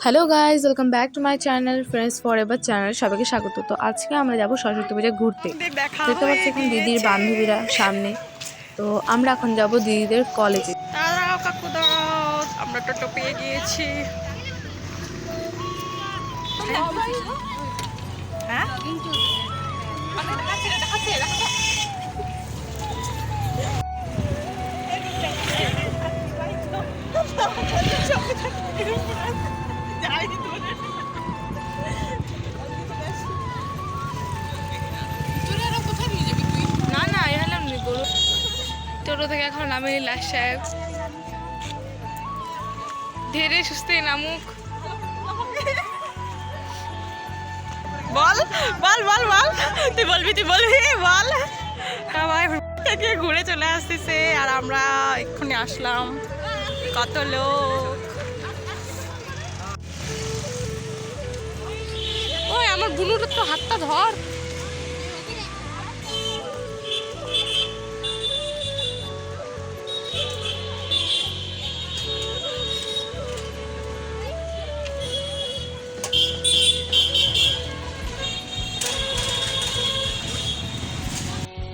Hello guys, welcome back to my channel friends forever channel. সবাইকে স্বাগত। তো আজকে আমরা যাবো সরস্বতী পূজা ঘুরতে। দেখতে পাচ্ছি এখন দিদির বান্ধবীরা সামনে। তো আমরা এখন যাব দিদিদের কলেজে। দাঁড়াও কাকু দাঁড়াও, আমরা টোটো পেয়ে গিয়েছি। হ্যাঁ না না এলাম নি বলো। টোটো থেকে এখন নামে লাশ সাহেব ধীরে সুস্থে নামুক। বল বল বল বল, তুই বলবি বল। সবাই থেকে ঘুরে চলে আসতেছে আর আমরা এক্ষুনি আসলাম। কত লোক! ওই আমার বুনুর তো হাতটা ধর।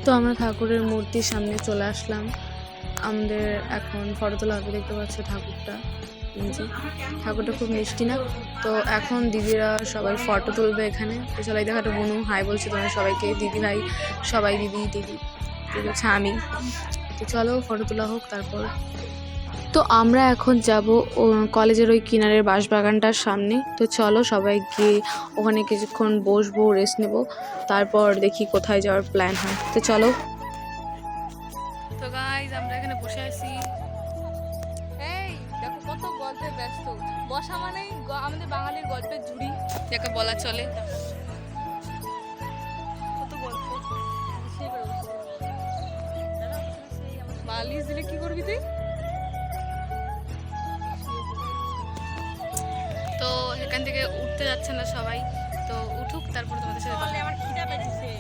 তো আমরা ঠাকুরের মূর্তির সামনে চলে আসলাম। আমাদের এখন ফটো তোলা হবে। দেখতে পাচ্ছ ঠাকুরটা, ঠাকুরটা খুব মিষ্টি না? তো এখন দিদিরা সবাই ফটো তুলবে এখানে। তো চলো এই দেখাটা বনু হাই বলছি তোমার সবাইকে, দিদি ভাই সবাই, দিদি দিদি ঠিক আছে আমি। তো চলো ফটো তোলা হোক তারপর। তো আমরা এখন যাব কলেজের ওই কিনারের বাঁশবাগানটার সামনে। তো চলো সবাই গিয়ে ওখানে কিছুক্ষণ বসবো, রেস্ট নেব, তারপর দেখি কোথায় যাওয়ার প্ল্যান হয়। তো চলো। তো গাইজ আমরা এখানে বসে আছি। এই দেখো কত গল্পে ব্যস্ত। বসা মানেই আমাদের বাঙালির গল্পের ঝুড়ি যাকে বলা চলে। কত গল্প বালিশ দিলে কি করবি তুই? তো এখান থেকে উঠতে যাচ্ছে না সবাই, তো উঠুক তারপর তোমাদের সাথে কথা। আমার খিদা পেয়েছে।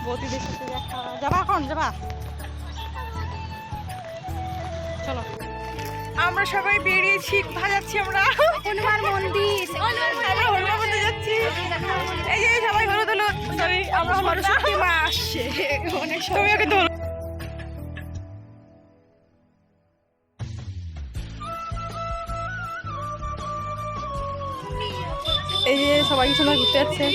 বৌদিদের সাথে দেখা যাবা, এখন যাবা? চলো আমরা সবাই বেরিয়েছি। কোথায় যাচ্ছি আমরা? হনুমান মন্দির। আমরা হনুমান মন্দির যাচ্ছি। এই যে সবাই হলুদ হলুদ, সরি আমরা সরস্বতী মা আসছে। অনেক তুমি ওকে ধরো। এই যে সবাই সবাই ঘুরতে যাচ্ছে।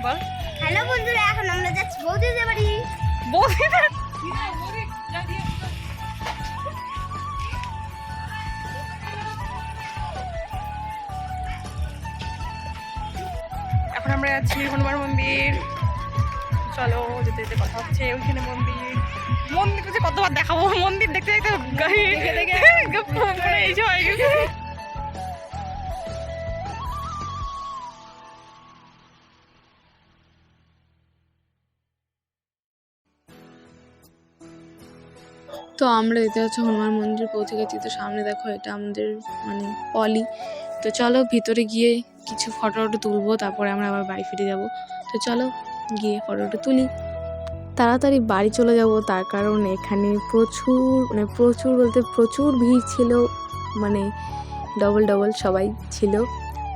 বল। হ্যালো বন্ধুরা, এখন আমরা যাচ্ছি বৌদিদের বাড়ি। বৌদিদের এখন আমরা যাচ্ছি হনুমান মন্দির। চলো যেতে যেতে কথা হচ্ছে। ওইখানে মন্দির যে কতবার দেখাবো, মন্দির দেখতে দেখতে এই যে হয়ে গেছে। তো আমরা যেতে হচ্ছে হনুমান মন্দির পৌঁছে গেছি। তো সামনে দেখো এটা আমাদের মানে পলি। তো চলো ভিতরে গিয়ে কিছু ফটো তুলবো, তারপরে আমরা আবার বাড়ি ফিরে যাব। তো চলো গিয়ে ফটো তুলি, তাড়াতাড়ি বাড়ি চলে যাব। তার কারণ এখানে প্রচুর বলতে প্রচুর ভিড় ছিল, মানে ডবল সবাই ছিল।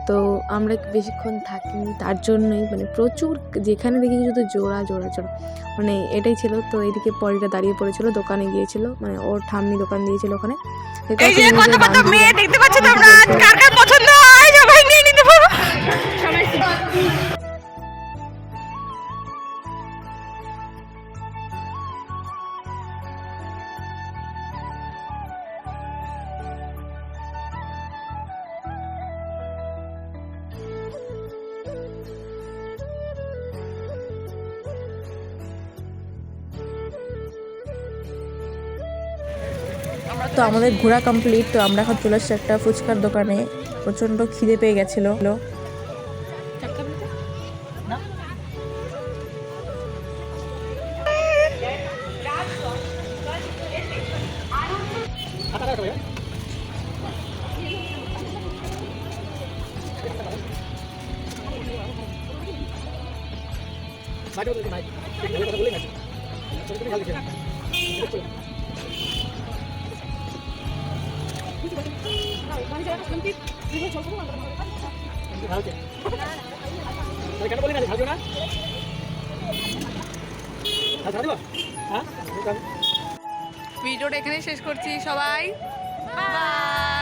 তো আমরা বেশিক্ষণ থাকিনি, তার জন্যই মানে প্রচুর, যেখানে দেখি শুধু জোড়া মানে এটাই ছিল। তো এদিকে পরিটা দাঁড়িয়ে পড়েছিল, দোকানে গিয়েছিল, মানে ওর ঠাম্মি দোকান দিয়েছিল ওখানে। এই যে কত কত মেয়ে দেখতে পাচ্ছ তোমরা, কার কার পছন্দ হয় সবাই নিয়ে নিতে পারো। তো আমাদের ঘোরা কমপ্লিট। তো আমরা এখন চলে আসছি একটা ফুচকার দোকানে। প্রচণ্ড খিদে পেয়ে গেছিলো। ভিডিওটা এখানে শেষ করছি সবাই বাই।